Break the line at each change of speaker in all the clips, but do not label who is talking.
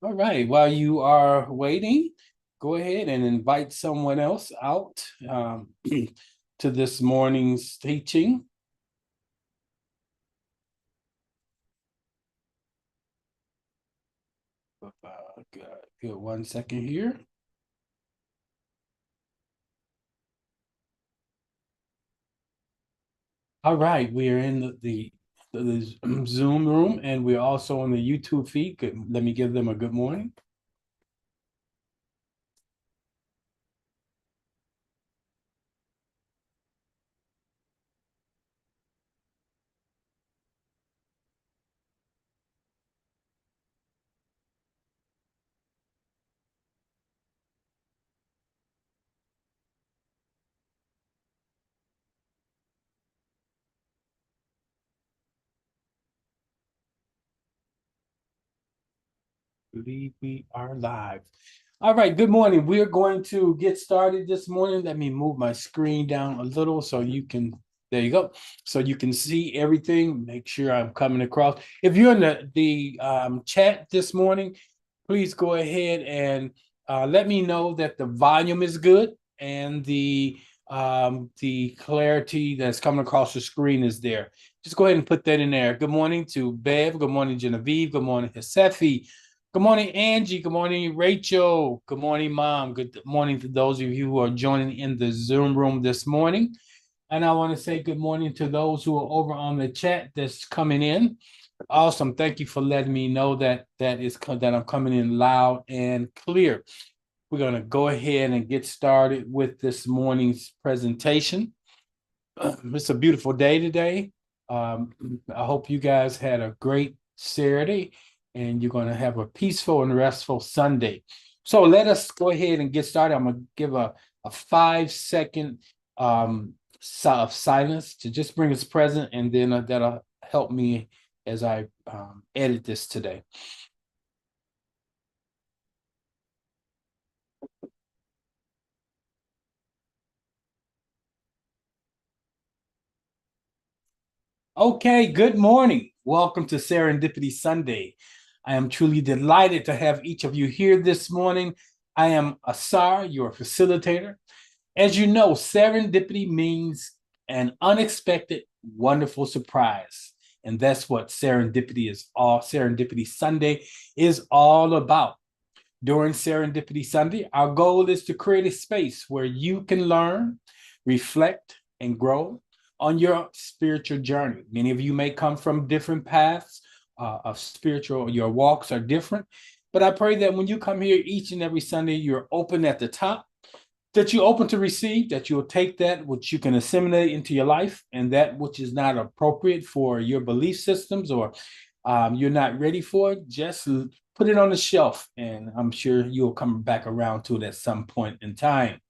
All right, while you are waiting, go ahead and invite someone else out to this morning's teaching. Good 1 second here. All right, we are in the Zoom room and we're also on the YouTube feed. Let me give them a good morning. Believe we are live. All right, good morning. We're going to get started this morning. Let me move my screen down a little so you can, there you go. So you can see everything. Make sure I'm coming across. If you're in the chat this morning, please go ahead and let me know that the volume is good and the clarity that's coming across the screen is there. Just go ahead and put that in there. Good morning to Bev. Good morning, Genevieve. Good morning, Hasefi. Good morning, Angie. Good morning, Rachel. Good morning, Mom. Good morning to those of you who are joining in the Zoom room this morning. And I want to say good morning to those who are over on the chat that's coming in. Awesome. Thank you for letting me know that I'm coming in loud and clear. We're going to go ahead and get started with this morning's presentation. It's a beautiful day today. I hope you guys had a great Saturday and you're going to have a peaceful and restful Sunday. So let us go ahead and get started. I'm going to give a 5 second of silence to just bring us present, and then that'll help me as I edit this today. Okay, good morning. Welcome to Serendipity Sunday. I am truly delighted to have each of you here this morning. I am Asar, your facilitator. As you know, serendipity means an unexpected, wonderful surprise. And that's what Serendipity Sunday is all about. During Serendipity Sunday, our goal is to create a space where you can learn, reflect, and grow on your spiritual journey. Many of you may come from different paths of spiritual, your walks are different. But I pray that when you come here each and every Sunday, you're open at the top, that you're open to receive, that you'll take that which you can assimilate into your life, and that which is not appropriate for your belief systems or you're not ready for it, just put it on the shelf, and I'm sure you'll come back around to it at some point in time.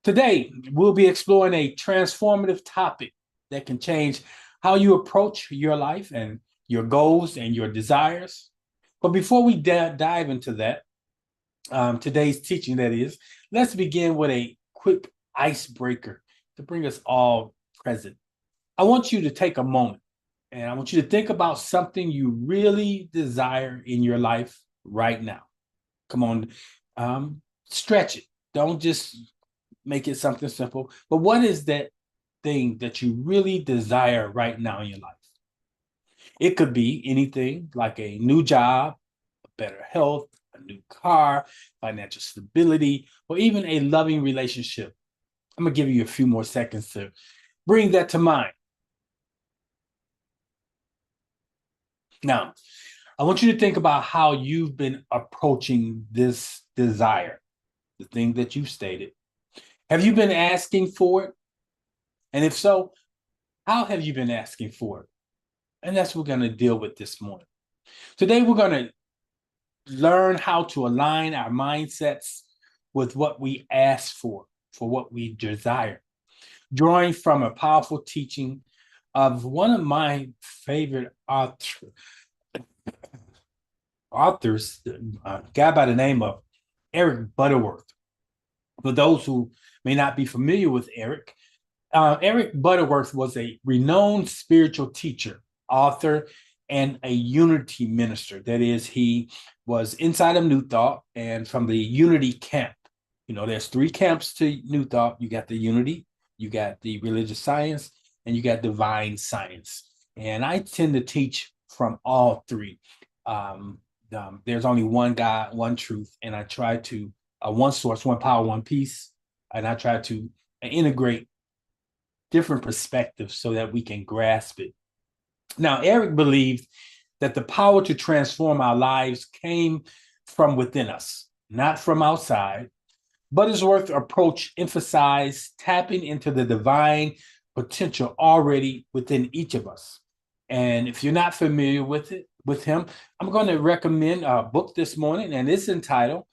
Today, we'll be exploring a transformative topic that can change how you approach your life and your goals and your desires. But before we dive into that, today's teaching, that is, let's begin with a quick icebreaker to bring us all present. I want you to take a moment and I want you to think about something you really desire in your life right now. Come on, stretch it. Don't just make it something simple. But what is that thing that you really desire right now in your life? It could be anything like a new job, better health, a new car, financial stability, or even a loving relationship. I'm going to give you a few more seconds to bring that to mind. Now, I want you to think about how you've been approaching this desire, the thing that you've stated. Have you been asking for it? And if so, how have you been asking for it? And that's what we're going to deal with this morning. Today, we're going to learn how to align our mindsets with what we ask for what we desire. Drawing from a powerful teaching of one of my favorite authors, a guy by the name of Eric Butterworth. For those who may not be familiar with Eric Butterworth was a renowned spiritual teacher, author, and a unity minister. That is, he was inside of New Thought and from the unity camp. You know, there's three camps to New Thought. You got the unity, you got the religious science, and you got divine science. And I tend to teach from all three. There's only one God, one truth, and I try to one source, one power, one peace, and I try to integrate different perspectives so that we can grasp it. Now, Eric believed that the power to transform our lives came from within us, not from outside. But his work approach emphasized tapping into the divine potential already within each of us. And if you're not familiar with him, I'm going to recommend a book this morning, and it's entitled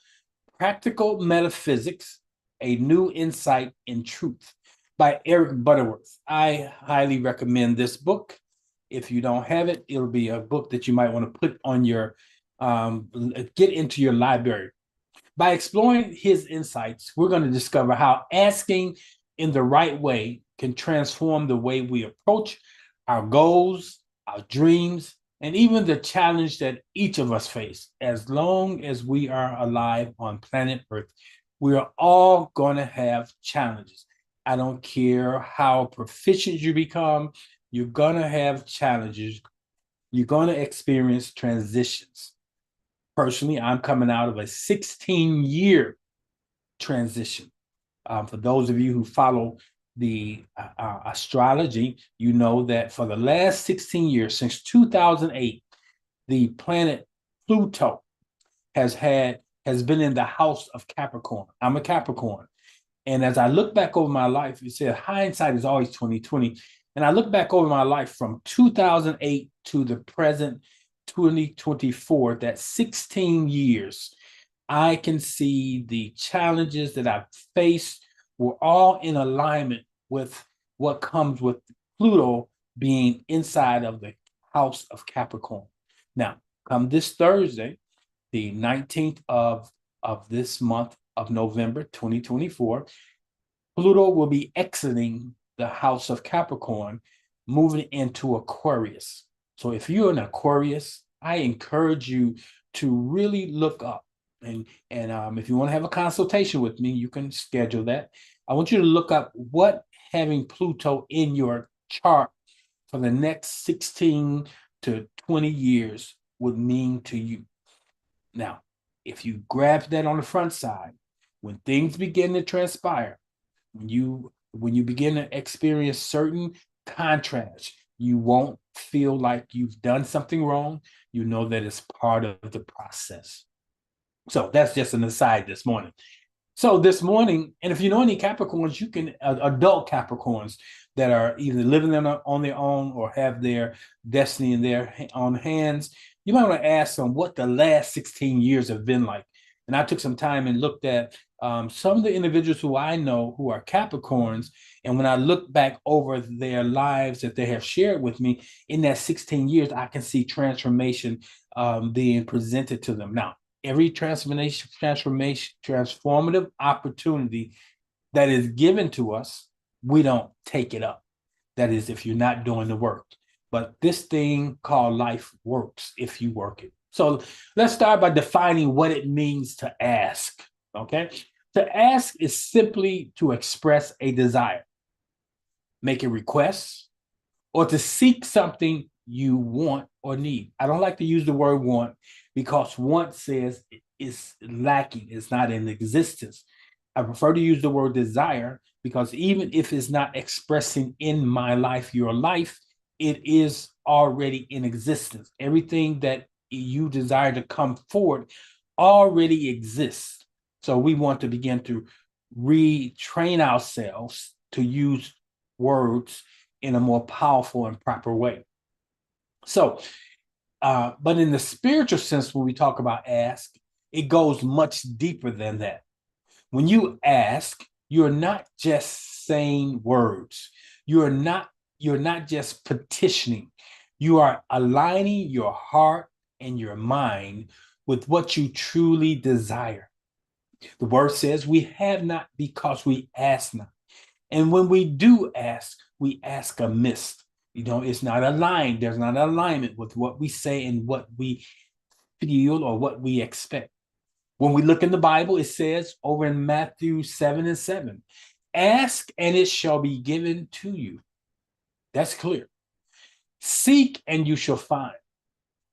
Practical Metaphysics: A New Insight in Truth by Eric Butterworth. I highly recommend this book. If you don't have it, it'll be a book that you might want to put on your, get into your library. By exploring his insights, we're going to discover how asking in the right way can transform the way we approach our goals, our dreams, and even the challenge that each of us face. As long as we are alive on planet Earth, we are all going to have challenges. I don't care how proficient you become, you're going to have challenges. You're going to experience transitions. Personally, I'm coming out of a 16-year transition. For those of you who follow the astrology, you know that for the last 16 years, since 2008, the planet Pluto has been in the house of Capricorn. I'm a Capricorn. And as I look back over my life, you said hindsight is always 2020. And I look back over my life from 2008 to the present 2024, that 16 years, I can see the challenges that I've faced were all in alignment with what comes with Pluto being inside of the house of Capricorn. Now, come this Thursday, the 19th of this month of November 2024, Pluto will be exiting the house of Capricorn, moving into Aquarius. So if you're an Aquarius, I encourage you to really look up. And if you want to have a consultation with me, you can schedule that. I want you to look up what having Pluto in your chart for the next 16 to 20 years would mean to you. Now, if you grab that on the front side, when things begin to transpire, when you begin to experience certain contrasts, you won't feel like you've done something wrong. You know that it's part of the process. So that's just an aside this morning. So this morning, and if you know any Capricorns, you can, adult Capricorns that are either living on their own or have their destiny in their own hands, you might want to ask them what the last 16 years have been like. And I took some time and looked at some of the individuals who I know who are Capricorns. And when I look back over their lives that they have shared with me in that 16 years, I can see transformation being presented to them. Now, every transformative opportunity that is given to us, we don't take it up. That is, if you're not doing the work. But this thing called life works if you work it. So let's start by defining what it means to ask, okay? To ask is simply to express a desire, make a request, or to seek something you want or need. I don't like to use the word want because want says it's lacking, it's not in existence. I prefer to use the word desire because even if it's not expressing in my life, your life, it is already in existence. Everything that you desire to come forward already exists. So we want to begin to retrain ourselves to use words in a more powerful and proper way. So, but in the spiritual sense, when we talk about ask, it goes much deeper than that. When you ask, you're not just saying words. You're not just petitioning. You are aligning your heart and your mind with what you truly desire. The word says we have not because we ask not. And when we do ask, we ask amiss. It's not aligned. There's not alignment with what we say and what we feel or what we expect. When we look in the Bible, it says over in Matthew 7:7, ask and it shall be given to you. That's clear. Seek and you shall find.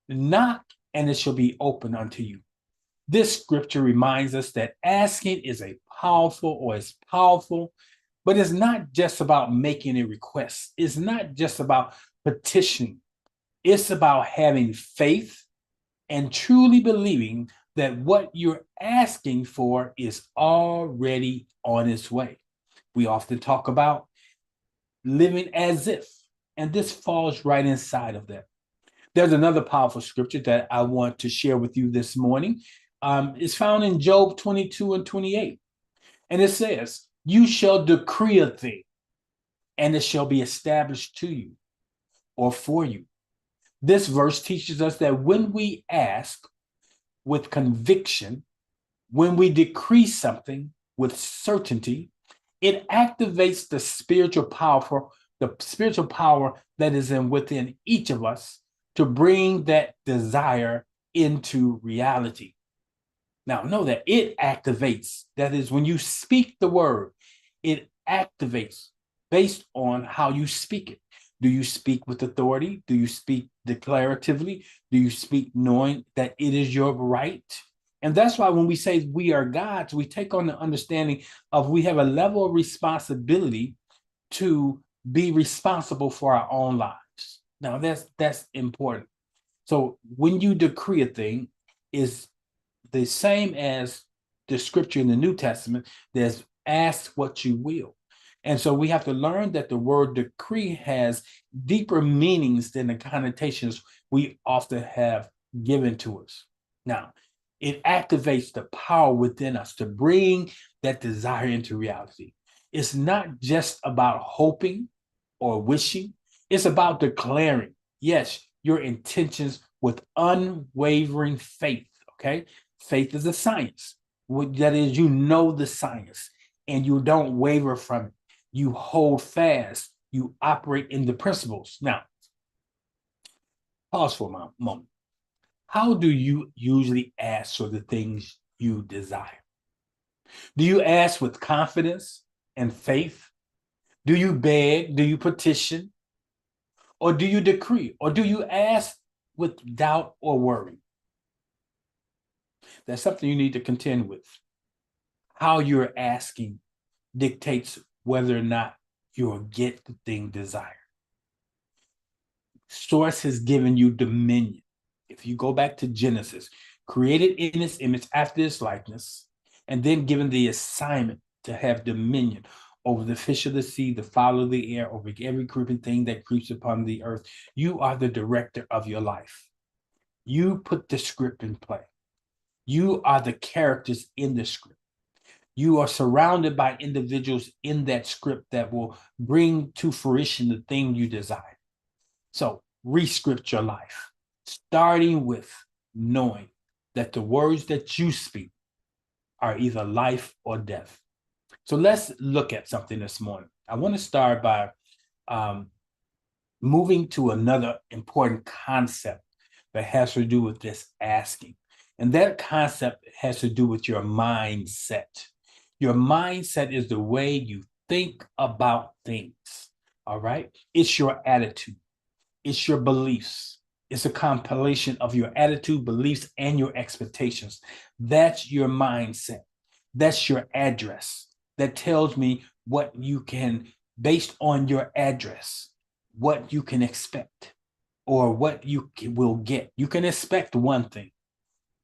Knock and it shall be open unto you. This scripture reminds us that asking is powerful, but it's not just about making a request. It's not just about petitioning. It's about having faith and truly believing that what you're asking for is already on its way. We often talk about living as if, and this falls right inside of that. There's another powerful scripture that I want to share with you this morning. It's found in Job 22:28. And it says, you shall decree a thing, and it shall be established to you or for you. This verse teaches us that when we ask with conviction, when we decree something with certainty, it activates the spiritual power that is within each of us to bring that desire into reality. Now, know that it activates. That is, when you speak the word, it activates based on how you speak it. Do you speak with authority? Do you speak declaratively? Do you speak knowing that it is your right? And that's why when we say we are God's, we take on the understanding of we have a level of responsibility to be responsible for our own lives. Now, that's important. So when you decree a thing, is the same as the scripture in the New Testament. There's ask what you will. And so we have to learn that the word decree has deeper meanings than the connotations we often have given to us. Now, it activates the power within us to bring that desire into reality. It's not just about hoping or wishing, it's about declaring, yes, your intentions with unwavering faith, okay? Faith is a science. That is, you know the science and you don't waver from it. You hold fast. You operate in the principles. Now, pause for a moment. How do you usually ask for the things you desire? Do you ask with confidence and faith? Do you beg? Do you petition? Or do you decree? Or do you ask with doubt or worry? That's something you need to contend with. How you're asking dictates whether or not you'll get the thing desired. Source has given you dominion. If you go back to Genesis, created in its image after its likeness, and then given the assignment to have dominion over the fish of the sea, the fowl of the air, over every creeping thing that creeps upon the earth. You are the director of your life. You put the script in play. You are the characters in the script. You are surrounded by individuals in that script that will bring to fruition the thing you desire. So rescript your life, starting with knowing that the words that you speak are either life or death. So let's look at something this morning. I want to start by moving to another important concept that has to do with this asking. And that concept has to do with your mindset. Your mindset is the way you think about things, all right? It's your attitude. It's your beliefs. It's a compilation of your attitude, beliefs, and your expectations. That's your mindset. That's your address. That tells me what you can, based on your address, what you can expect or what you will get. You can expect one thing,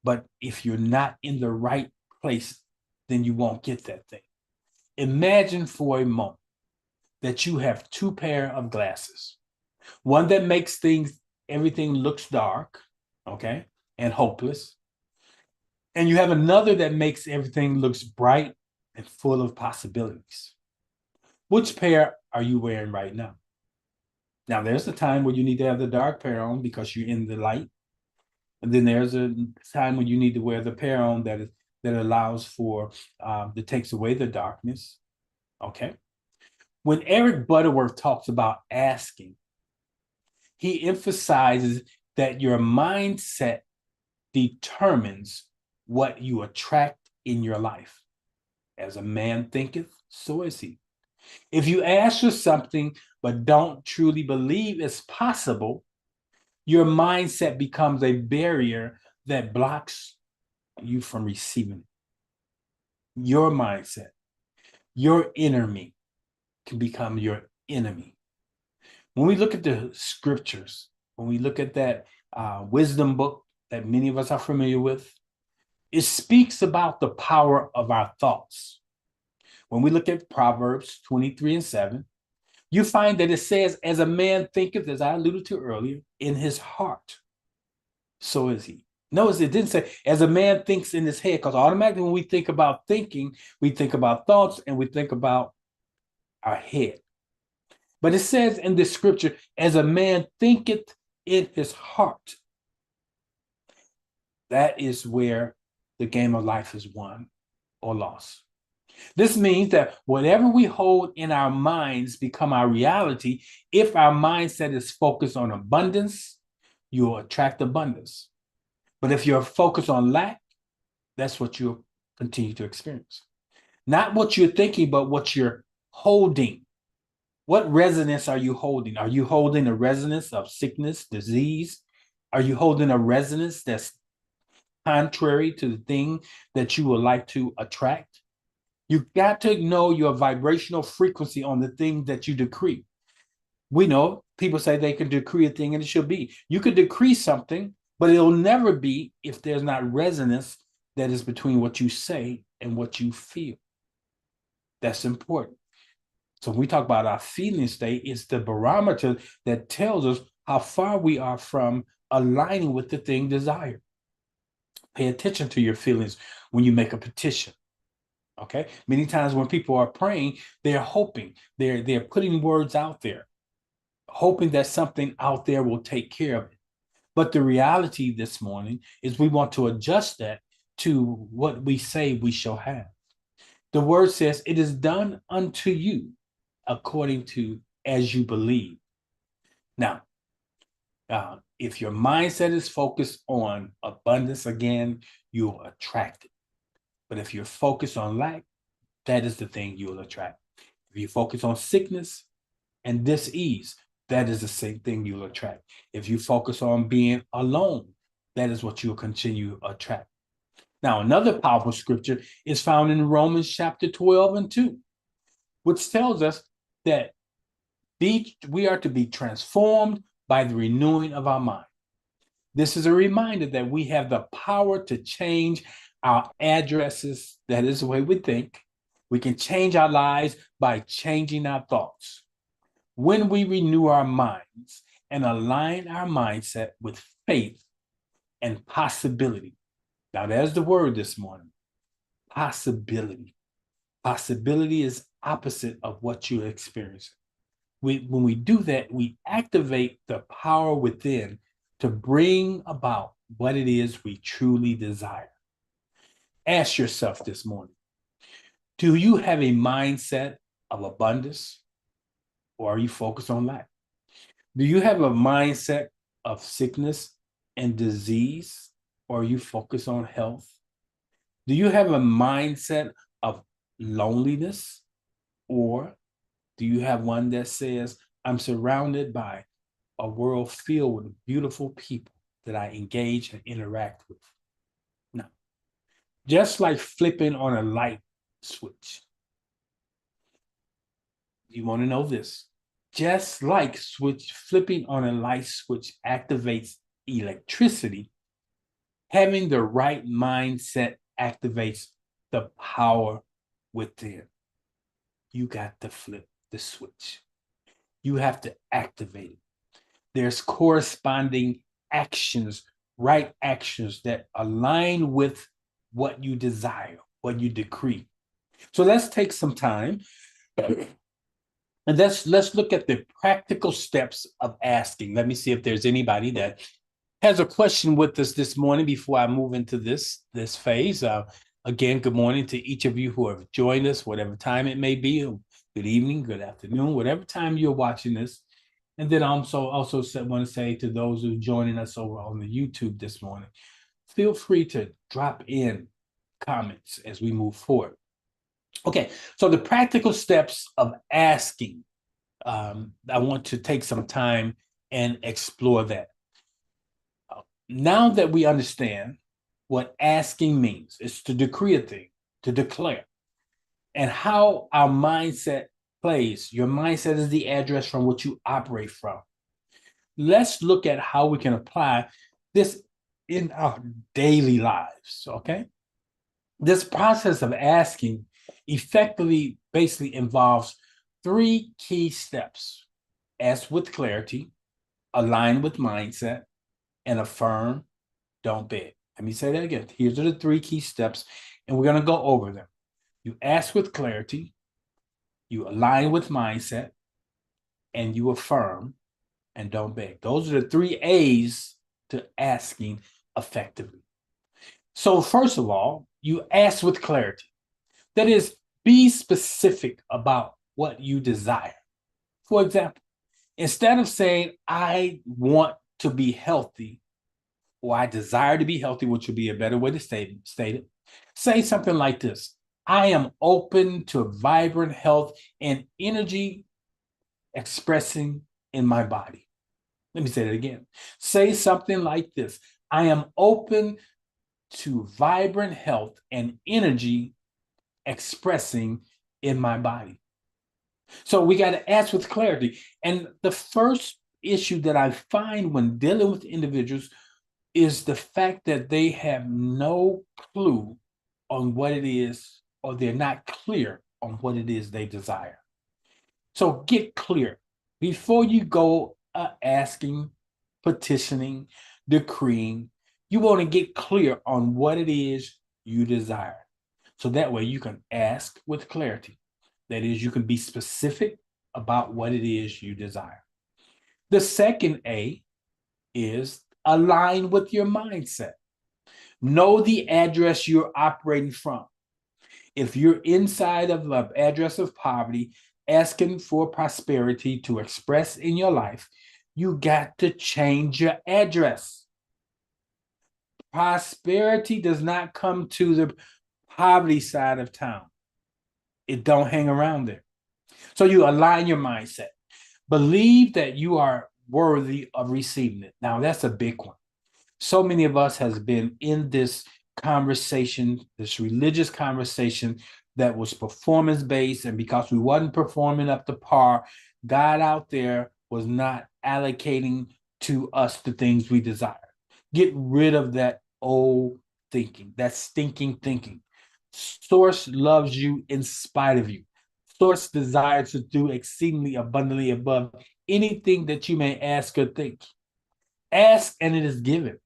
but if you're not in the right place, then you won't get that thing. Imagine for a moment that you have two pair of glasses. One that makes everything looks dark, okay, and hopeless. And you have another that makes everything looks bright and full of possibilities. Which pair are you wearing right now? Now, there's a time where you need to have the dark pair on because you're in the light. And then there's a time when you need to wear the pair on that allows for, that takes away the darkness, okay? When Eric Butterworth talks about asking, he emphasizes that your mindset determines what you attract in your life. As a man thinketh, so is he. If you ask for something but don't truly believe it's possible, your mindset becomes a barrier that blocks you from receiving it. Your mindset, your enemy, can become your enemy. When we look at the scriptures, when we look at that wisdom book that many of us are familiar with, it speaks about the power of our thoughts. When we look at Proverbs 23:7, you find that it says, as a man thinketh, as I alluded to earlier, in his heart, so is he. Notice it didn't say, as a man thinks in his head, because automatically when we think about thinking, we think about thoughts and we think about our head. But it says in this scripture, as a man thinketh in his heart. That is where the game of life is won or lost. This means that whatever we hold in our minds become our reality. If our mindset is focused on abundance, you'll attract abundance. But if you're focused on lack, that's what you'll continue to experience. Not what you're thinking, but what you're holding. What resonance are you holding? Are you holding a resonance of sickness, disease? Are you holding a resonance that's contrary to the thing that you would like to attract? You've got to know your vibrational frequency on the thing that you decree. We know people say they can decree a thing and it should be. You could decree something, but it'll never be if there's not resonance that is between what you say and what you feel. That's important. So when we talk about our feeling state, it's the barometer that tells us how far we are from aligning with the thing desired. Pay attention to your feelings when you make a petition. Okay. Many times when people are praying, they're hoping, they're putting words out there, hoping that something out there will take care of it. But the reality this morning is we want to adjust that to what we say we shall have. The word says, it is done unto you according to as you believe. Now, if your mindset is focused on abundance, again, you'll attract it. But if you're focused on lack, that is the thing you will attract. If you focus on sickness and dis-ease, that is the same thing you'll attract. If you focus on being alone, that is what you'll continue to attract. Now, another powerful scripture is found in Romans chapter 12:2, which tells us that we are to be transformed by the renewing of our mind. This is a reminder that we have the power to change our addresses. That is the way we think. We can change our lives by changing our thoughts. When we renew our minds and align our mindset with faith and possibility. Now, there's the word this morning, possibility. Possibility is opposite of what you're experiencing. When we do that, we activate the power within to bring about what it is we truly desire. Ask yourself this morning, do you have a mindset of abundance or are you focused on lack? Do you have a mindset of sickness and disease or are you focused on health? Do you have a mindset of loneliness or do you have one that says, I'm surrounded by a world filled with beautiful people that I engage and interact with? No. Just like flipping on a light switch. You want to know this? Just like flipping on a light switch activates electricity, having the right mindset activates the power within. You got to flip the switch. You have to activate it. There's corresponding actions, right actions that align with what you desire, what you decree. So let's take some time and let's look at the practical steps of asking. Let me see if there's anybody that has a question with us this morning before I move into this phase. Again, good morning to each of you who have joined us, whatever time it may be. Good evening, good afternoon, whatever time you're watching this. And then also want to say to those who are joining us over on the YouTube this morning, feel free to drop in comments as we move forward. Okay, so the practical steps of asking, I want to take some time and explore that. Now that we understand what asking means, it's to decree a thing, to declare, and how our mindset plays. Your mindset is the address from which you operate from. Let's look at how we can apply this in our daily lives, okay? This process of asking effectively basically involves three key steps: ask with clarity, align with mindset, and affirm, don't beg. Let me say that again. Here's are the three key steps, and we're going to go over them. You ask with clarity, you align with mindset, and you affirm and don't beg. Those are the three A's to asking effectively. So first of all, you ask with clarity. That is, be specific about what you desire. For example, instead of saying, I want to be healthy, or I desire to be healthy, which would be a better way to state it, say something like this: I am open to vibrant health and energy expressing in my body. Let me say that again. Say something like this: I am open to vibrant health and energy expressing in my body. So we got to ask with clarity. And the first issue that I find when dealing with individuals is the fact that they have no clue on what it is, or they're not clear on what it is they desire. So get clear before you go asking, petitioning, decreeing. You want to get clear on what it is you desire. So that way you can ask with clarity. That is, you can be specific about what it is you desire. The second A is align with your mindset. Know the address you're operating from. If you're inside of an address of poverty, asking for prosperity to express in your life, you got to change your address. Prosperity does not come to the poverty side of town. It don't hang around there. So you align your mindset. Believe that you are worthy of receiving it. Now, that's a big one. So many of us has been in this conversation, this religious conversation that was performance-based, and because we wasn't performing up to par, God out there was not allocating to us the things we desire. Get rid of that old thinking, that stinking thinking. Source loves you in spite of you. Source desires to do exceedingly abundantly above anything that you may ask or think. Ask and it is given.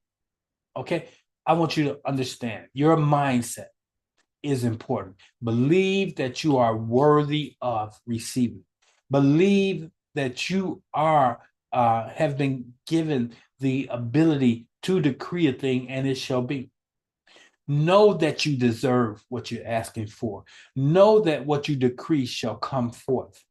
Okay? I want you to understand your mindset is important. Believe that you are worthy of receiving. Believe that you are have been given the ability to decree a thing and it shall be. Know that you deserve what you're asking for. Know that what you decree shall come forth.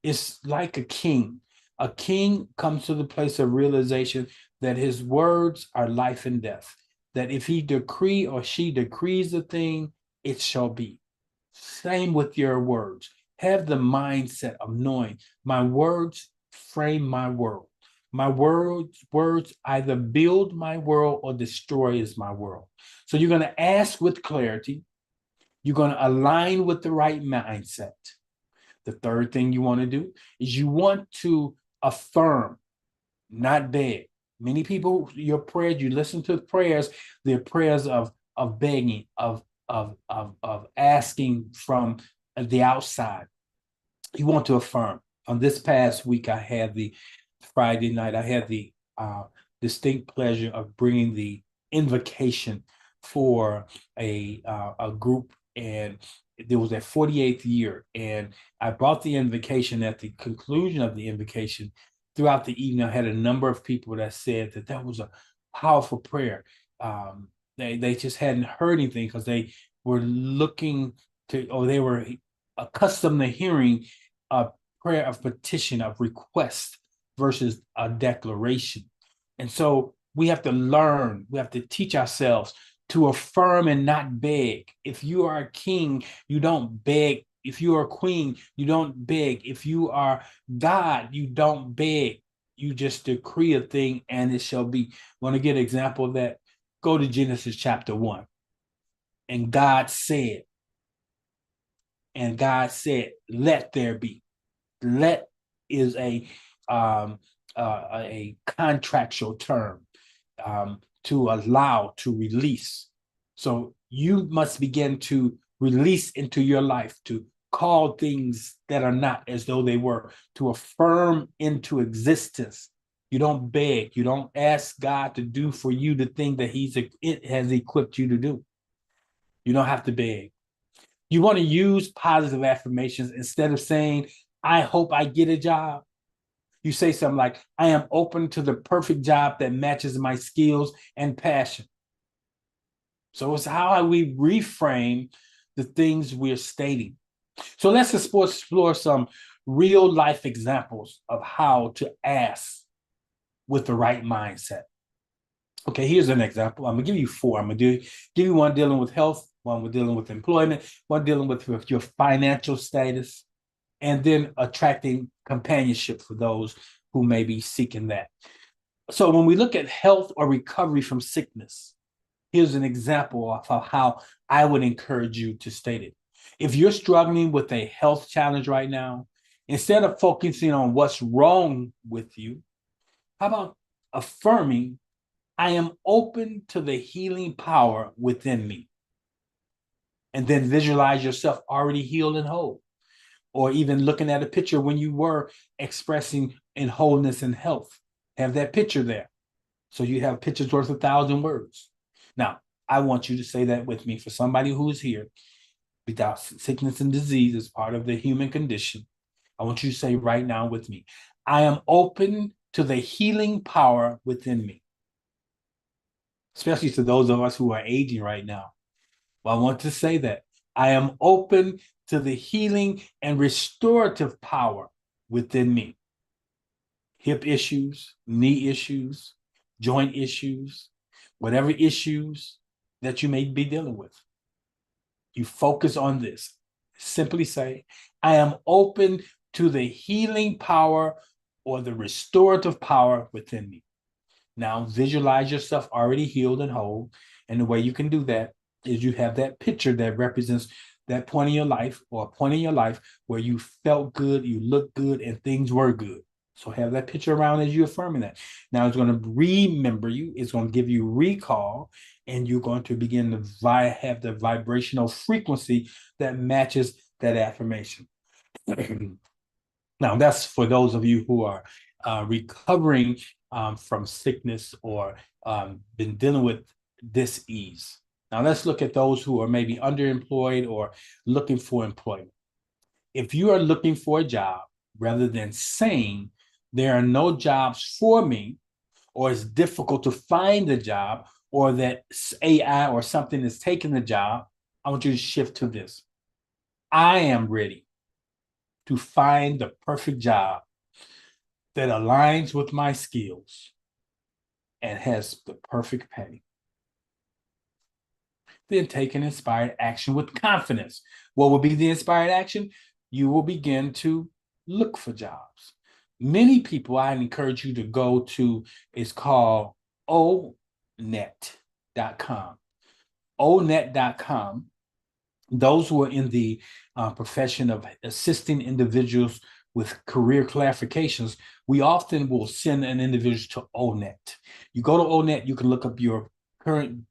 It's like a king. A king comes to the place of realization that his words are life and death. That if he decree or she decrees a thing, it shall be. Same with your words. Have the mindset of knowing my words frame my world. My words either build my world or destroys my world. So you're going to ask with clarity. You're going to align with the right mindset. The third thing you want to do is you want to affirm, not beg. Many people, your prayers, you listen to prayers, they're prayers of begging, of asking from the outside. You want to affirm. On this past week, I had the Friday night, I had the distinct pleasure of bringing the invocation for a group, and there was their 48th year. And I brought the invocation. At the conclusion of the invocation, throughout the evening, I had a number of people that said that that was a powerful prayer. They just hadn't heard anything because they were looking to, or they were accustomed to hearing a prayer of petition, of request, versus a declaration. And so we have to learn, we have to teach ourselves to affirm and not beg. If you are a king, you don't beg. If you are a queen, you don't beg. If you are God, you don't beg. You just decree a thing and it shall be. Want to get an example of that? Go to Genesis chapter 1. And God said, let there be. Let is a contractual term, to allow, to release. So you must begin to release into your life, to call things that are not as though they were, to affirm into existence. You don't beg. You don't ask God to do for you the thing that it has equipped you to do. You don't have to beg. You want to use positive affirmations instead of saying, I hope I get a job. You say something like, I am open to the perfect job that matches my skills and passion. So it's how we reframe the things we're stating. So let's explore some real life examples of how to ask with the right mindset. Okay, here's an example. I'm gonna give you four. I'm gonna give you one dealing with health, one with dealing with employment, one dealing with your financial status, and then attracting companionship for those who may be seeking that. So when we look at health or recovery from sickness, here's an example of how I would encourage you to state it. If you're struggling with a health challenge right now, instead of focusing on what's wrong with you, how about affirming, I am open to the healing power within me? And then visualize yourself already healed and whole. Or even looking at a picture when you were expressing in wholeness and health. Have that picture there. So you have pictures worth 1,000 words. Now, I want you to say that with me for somebody who is here without sickness and disease as part of the human condition. I want you to say right now with me, I am open to the healing power within me. Especially to those of us who are aging right now. Well, I want to say that I am open to the healing and restorative power within me. Hip issues, knee issues, joint issues, whatever issues that you may be dealing with. You focus on this. Simply say, I am open to the healing power or the restorative power within me. Now visualize yourself already healed and whole. And the way you can do that is you have that picture that represents that point in your life or a point in your life where you felt good, you looked good, and things were good. So have that picture around as you're affirming that. Now it's going to remember you. It's going to give you recall, and you're going to begin to have the vibrational frequency that matches that affirmation. Now that's for those of you who are recovering from sickness or been dealing with dis-ease. Now let's look at those who are maybe underemployed or looking for employment. If you are looking for a job, rather than saying there are no jobs for me, or it's difficult to find a job, or that AI or something is taking the job, I want you to shift to this. I am ready to find the perfect job that aligns with my skills and has the perfect pay. Then take an inspired action with confidence. What will be the inspired action? You will begin to look for jobs. Many people, I encourage you to go to, it's called onet.com. onet.com. Those who are in the profession of assisting individuals with career clarifications, we often will send an individual to ONET. You go to ONET, you can look up your current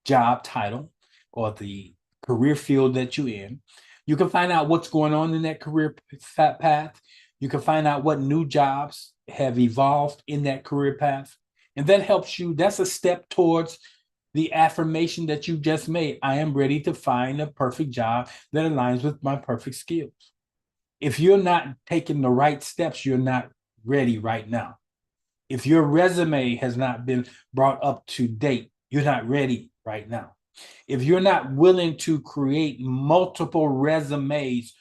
job title or the career field that you're in. You can find out what's going on in that career path. You can find out what new jobs have evolved in that career path. And that helps you. That's a step towards the affirmation that you just made. I am ready to find a perfect job that aligns with my perfect skills. If you're not taking the right steps, you're not ready right now. If your resume has not been brought up to date, you're not ready right now. If you're not willing to create multiple resumes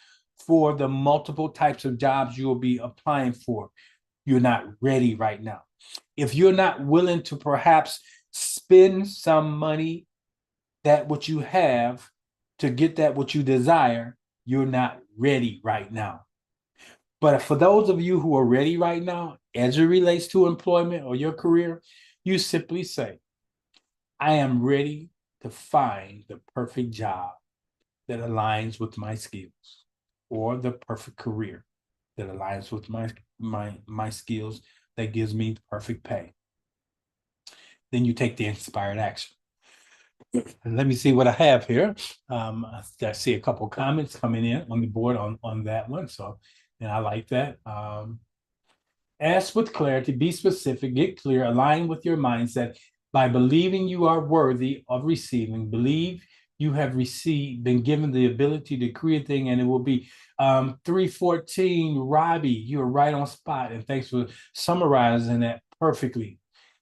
for the multiple types of jobs you will be applying for, you're not ready right now. If you're not willing to perhaps spend some money, that what you have, to get that what you desire, you're not ready right now. But for those of you who are ready right now, as it relates to employment or your career, you simply say, I am ready to find the perfect job that aligns with my skills, or the perfect career that aligns with my skills, that gives me perfect pay. Then you take the inspired action. And let me see what I have here. I see a couple comments coming in on the board on that one. So, and I like that. Ask with clarity, be specific, get clear, align with your mindset by believing you are worthy of receiving. Believe you have received, been given the ability to create a thing, and it will be. 314, Robbie, you're right on spot. And thanks for summarizing that perfectly.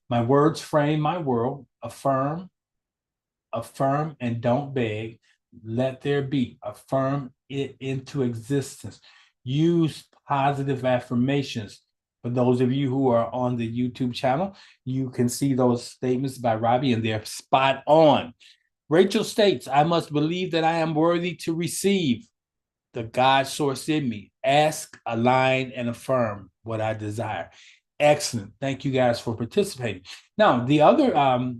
My words frame my world. Affirm and don't beg. Let there be. Affirm it into existence. Use positive affirmations. For those of you who are on the YouTube channel, you can see those statements by Robbie, and they're spot on. Rachel states, I must believe that I am worthy to receive the God source in me. Ask, align, and affirm what I desire. Excellent. Thank you guys for participating. Now, the other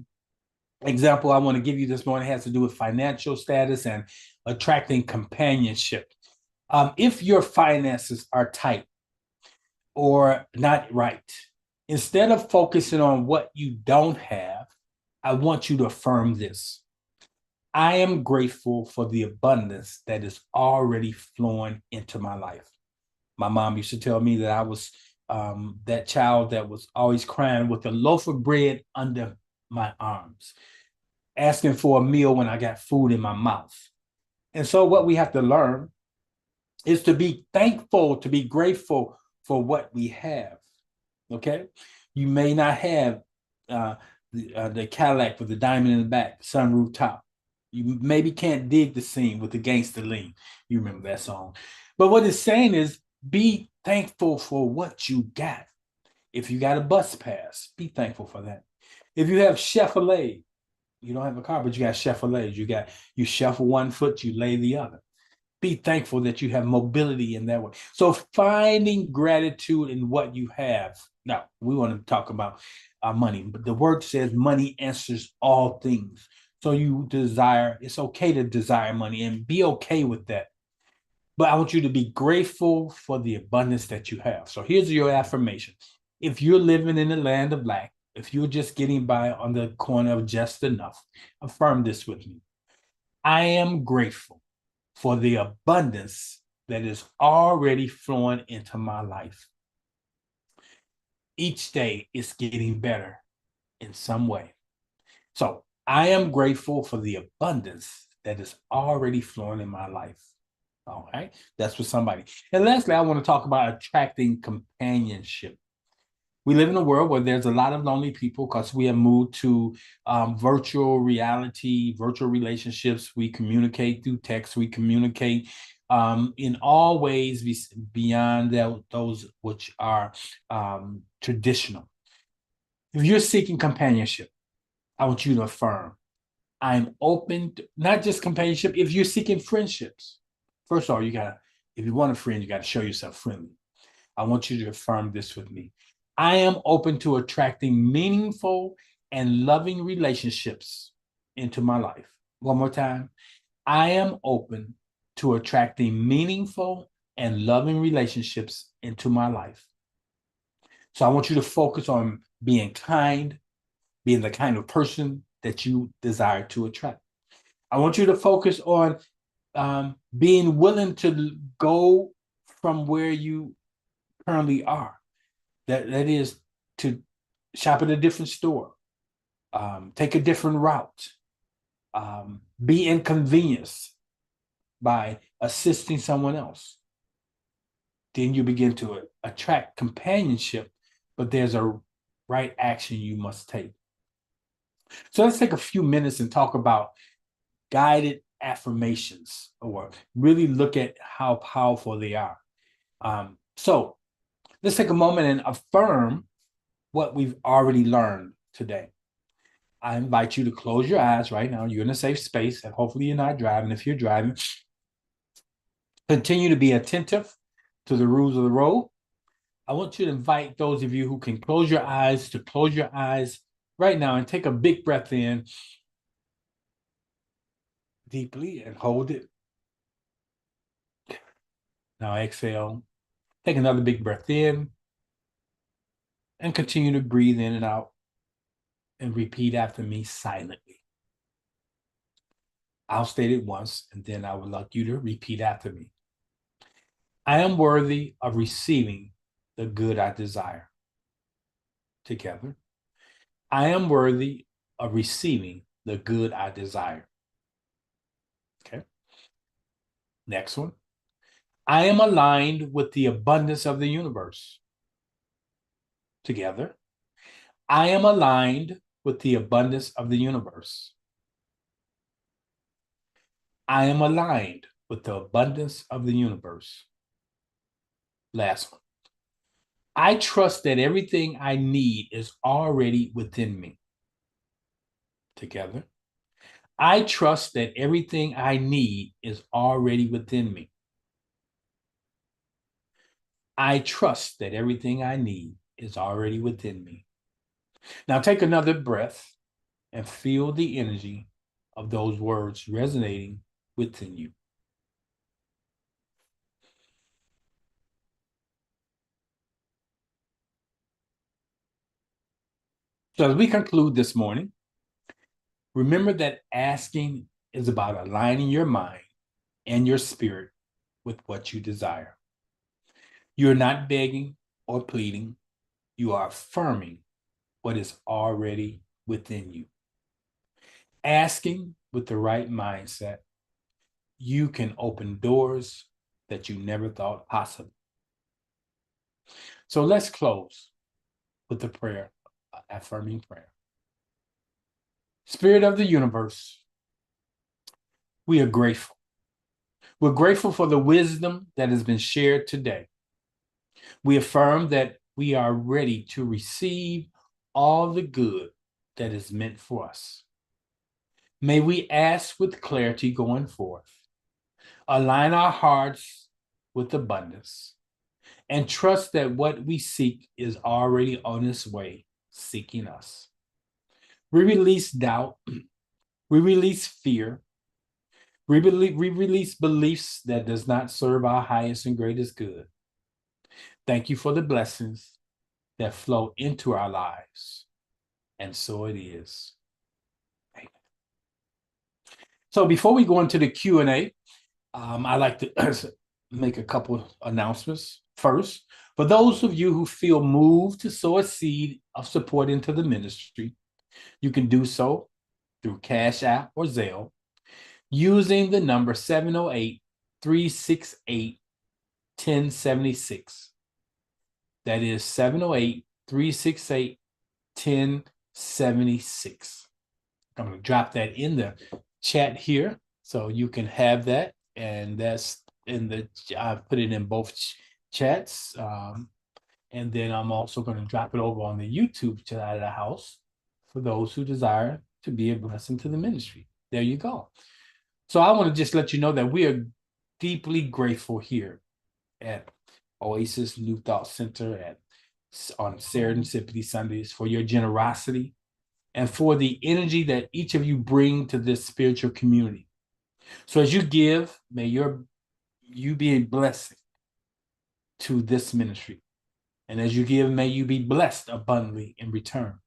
example I want to give you this morning has to do with financial status and attracting companionship. If your finances are tight or not right, instead of focusing on what you don't have, I want you to affirm this. I am grateful for the abundance that is already flowing into my life. My mom used to tell me that I was that child that was always crying with a loaf of bread under my arms, asking for a meal when I got food in my mouth. And so what we have to learn is to be thankful, to be grateful for what we have. Okay? You may not have the Cadillac with the diamond in the back, sunroof top. You maybe can't dig the scene with the gangster lean. You remember that song. But what it's saying is be thankful for what you got. If you got a bus pass, be thankful for that. If you have Chevrolet, you don't have a car, but you got Chevrolets. You shuffle one foot, you lay the other. Be thankful that you have mobility in that way. So finding gratitude in what you have. Now, we want to talk about money, but the word says money answers all things. So it's okay to desire money and be okay with that. But I want you to be grateful for the abundance that you have. So here's your affirmation. If you're living in the land of lack, if you're just getting by on the corner of just enough, affirm this with me. I am grateful for the abundance that is already flowing into my life. Each day is getting better in some way. So I am grateful for the abundance that is already flowing in my life. All right, that's for somebody. And lastly, I want to talk about attracting companionship. We live in a world where there's a lot of lonely people because we have moved to virtual reality, virtual relationships. We communicate through text. We communicate in all ways beyond those which are traditional. If you're seeking companionship, I want you to affirm, I'm open to not just companionship. If you're seeking friendships, first of all, if you want a friend, you got to show yourself friendly. I want you to affirm this with me. I am open to attracting meaningful and loving relationships into my life. One more time. I am open to attracting meaningful and loving relationships into my life. So I want you to focus on being kind, being the kind of person that you desire to attract. I want you to focus on being willing to go from where you currently are. That is to shop at a different store, take a different route, be inconvenienced by assisting someone else. Then you begin to attract companionship, but there's a right action you must take. So let's take a few minutes and talk about guided affirmations, or really look at how powerful they are. So Let's take a moment and affirm what we've already learned today. I invite you to close your eyes right now. You're in a safe space, and hopefully you're not driving. If you're driving, continue to be attentive to the rules of the road. I want you to invite those of you who can close your eyes to close your eyes right now and take a big breath in deeply and hold it. Now exhale. Take another big breath in and continue to breathe in and out and repeat after me silently. I'll state it once and then I would like you to repeat after me. I am worthy of receiving the good I desire. Together. I am worthy of receiving the good I desire. Okay. Next one. I am aligned with the abundance of the universe. Together. I am aligned with the abundance of the universe. I am aligned with the abundance of the universe. Last one. I trust that everything I need is already within me. Together. I trust that everything I need is already within me. I trust that everything I need is already within me. Now take another breath and feel the energy of those words resonating within you. So as we conclude this morning, remember that asking is about aligning your mind and your spirit with what you desire. You're not begging or pleading. You are affirming what is already within you. Asking with the right mindset, you can open doors that you never thought possible. So let's close with the prayer, affirming prayer. Spirit of the universe, we are grateful. We're grateful for the wisdom that has been shared today. We affirm that we are ready to receive all the good that is meant for us. May we ask with clarity going forth, align our hearts with abundance, and trust that what we seek is already on its way, seeking us. We release doubt, we release fear, we release beliefs that does not serve our highest and greatest good. Thank you for the blessings that flow into our lives. And so it is. Amen. So before we go into the Q&A, I'd like to make a couple announcements. First, for those of you who feel moved to sow a seed of support into the ministry, you can do so through Cash App or Zelle using the number 708-368-1076. That is 708-368-1076. I'm going to drop that in the chat here so you can have that. And that's in the, I put it in both chats. And then I'm also going to drop it over on the YouTube side of the house for those who desire to be a blessing to the ministry. There you go. So I want to just let you know that we are deeply grateful here at Oasis New Thought Center on Serendipity Sundays for your generosity and for the energy that each of you bring to this spiritual community. So as you give, may you be a blessing to this ministry. And as you give, may you be blessed abundantly in return.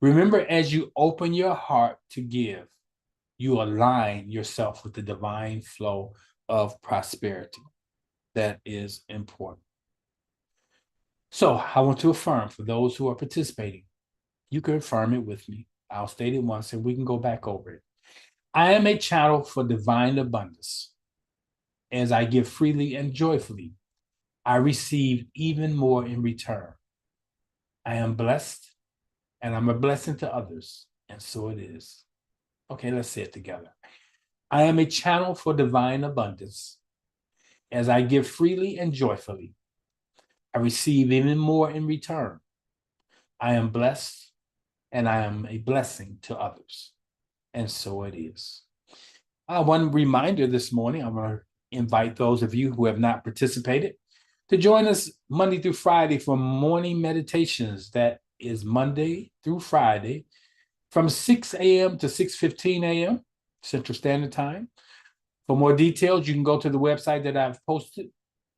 Remember, as you open your heart to give, you align yourself with the divine flow of prosperity. That is important. So I want to affirm for those who are participating, you can affirm it with me. I'll state it once and we can go back over it. I am a channel for divine abundance. As I give freely and joyfully, I receive even more in return. I am blessed and I'm a blessing to others, and so it is. Okay, let's say it together. I am a channel for divine abundance. As I give freely and joyfully, I receive even more in return. I am blessed and I am a blessing to others. And so it is. One reminder this morning, I'm going to invite those of you who have not participated to join us Monday through Friday for morning meditations. That is Monday through Friday from 6 a.m. to 6:15 a.m. Central Standard Time. For more details, you can go to the website that I've posted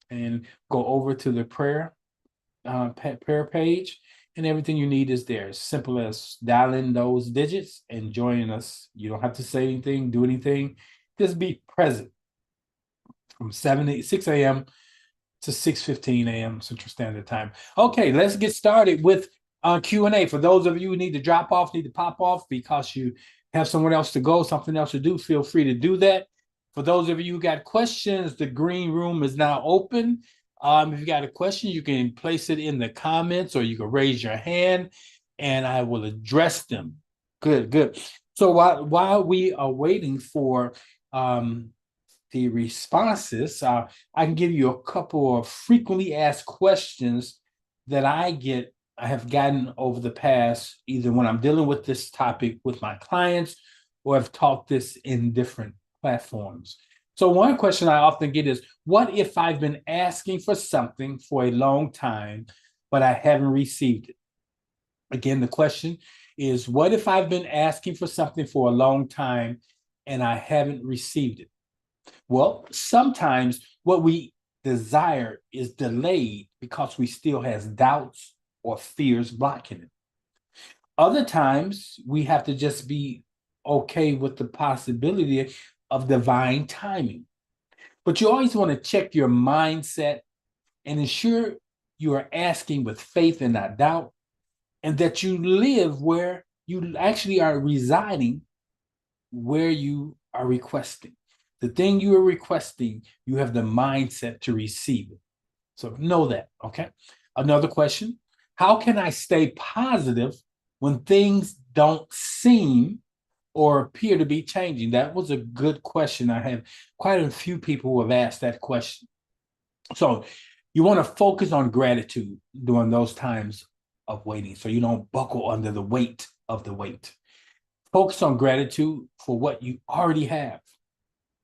and go over to the prayer page, and everything you need is there. As simple as dialing those digits and joining us. You don't have to say anything, do anything. Just be present from 6 a.m. to 6:15 a.m. Central Standard Time. Okay, let's get started with Q&A. For those of you who need to drop off, need to pop off because you have somewhere else to go, something else to do, feel free to do that. For those of you who got questions, the green room is now open. If you got a question, you can place it in the comments or you can raise your hand and I will address them. Good, good. So while we are waiting for the responses, I can give you a couple of frequently asked questions that I have gotten over the past, either when I'm dealing with this topic with my clients or I've taught this in different platforms. So one question I often get is, what if I've been asking for something for a long time, but I haven't received it? Again, the question is, what if I've been asking for something for a long time and I haven't received it? Well, sometimes what we desire is delayed because we still have doubts or fears blocking it. Other times we have to just be okay with the possibility of divine timing. But you always want to check your mindset and ensure you are asking with faith and not doubt, and that you live where you actually are residing, where you are requesting. The thing you are requesting, you have the mindset to receive it. So know that, okay? Another question, how can I stay positive when things don't seem or appear to be changing? That was a good question. I have quite a few people who have asked that question. So you want to focus on gratitude during those times of waiting so you don't buckle under the weight of the wait. Focus on gratitude for what you already have.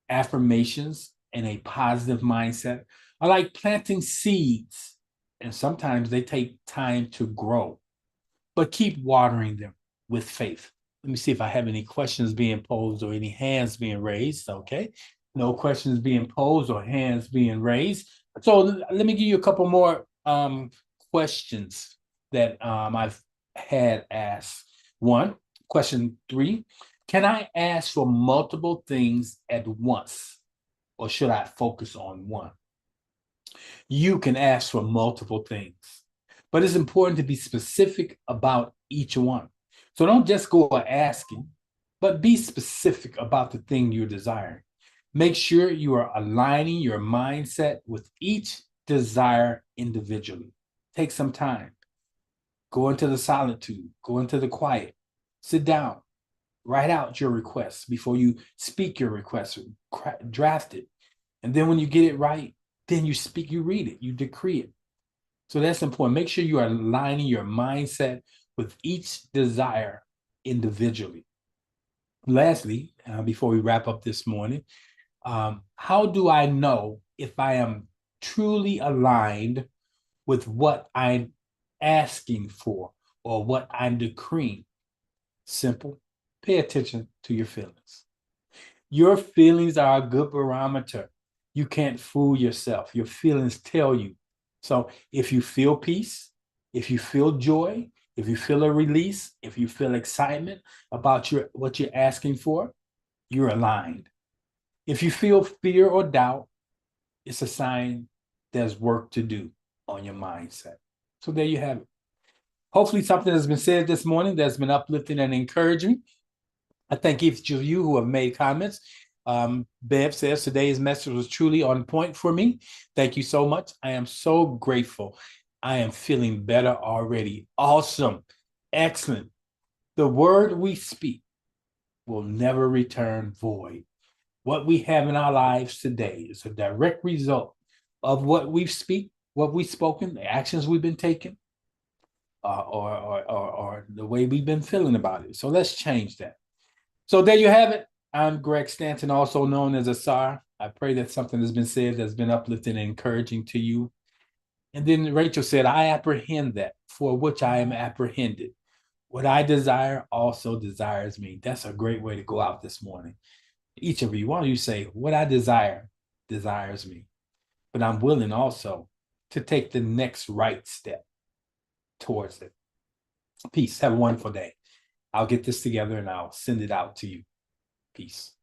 Affirmations and a positive mindset are like planting seeds, and sometimes they take time to grow, but keep watering them with faith. Let me see if I have any questions being posed or any hands being raised. Okay, no questions being posed or hands being raised. So let me give you a couple more questions that I've had asked. Question 3, can I ask for multiple things at once, or should I focus on one? You can ask for multiple things, but it's important to be specific about each one. So don't just go asking, but be specific about the thing you're desiring. Make sure you are aligning your mindset with each desire individually. Take some time. Go into the solitude, go into the quiet, sit down, write out your requests before you speak your request, draft it. And then when you get it right, then you speak, you read it, you decree it. So that's important. Make sure you are aligning your mindset with each desire individually. Lastly, before we wrap up this morning, how do I know if I am truly aligned with what I'm asking for or what I'm decreeing? Simple. Pay attention to your feelings. Your feelings are a good barometer. You can't fool yourself. Your feelings tell you. So if you feel peace, if you feel joy, if you feel a release, if you feel excitement about what you're asking for, you're aligned. If you feel fear or doubt, it's a sign there's work to do on your mindset. So there you have it. Hopefully something has been said this morning that's been uplifting and encouraging. I thank each of you who have made comments. Bev says today's message was truly on point for me. Thank you so much. I am so grateful. I am feeling better already. Awesome. Excellent. The word we speak will never return void. What we have in our lives today is a direct result of what we speak, what we've spoken, the actions we've been taking, or the way we've been feeling about it. So let's change that. So there you have it. I'm Greg Stanton, also known as Asar. I pray that something has been said that's been uplifting and encouraging to you. And then Rachel said, I apprehend that for which I am apprehended. What I desire also desires me. That's a great way to go out this morning. Each of you, why don't you say, what I desire desires me, but I'm willing also to take the next right step towards it. Peace. Have a wonderful day. I'll get this together and I'll send it out to you. Peace.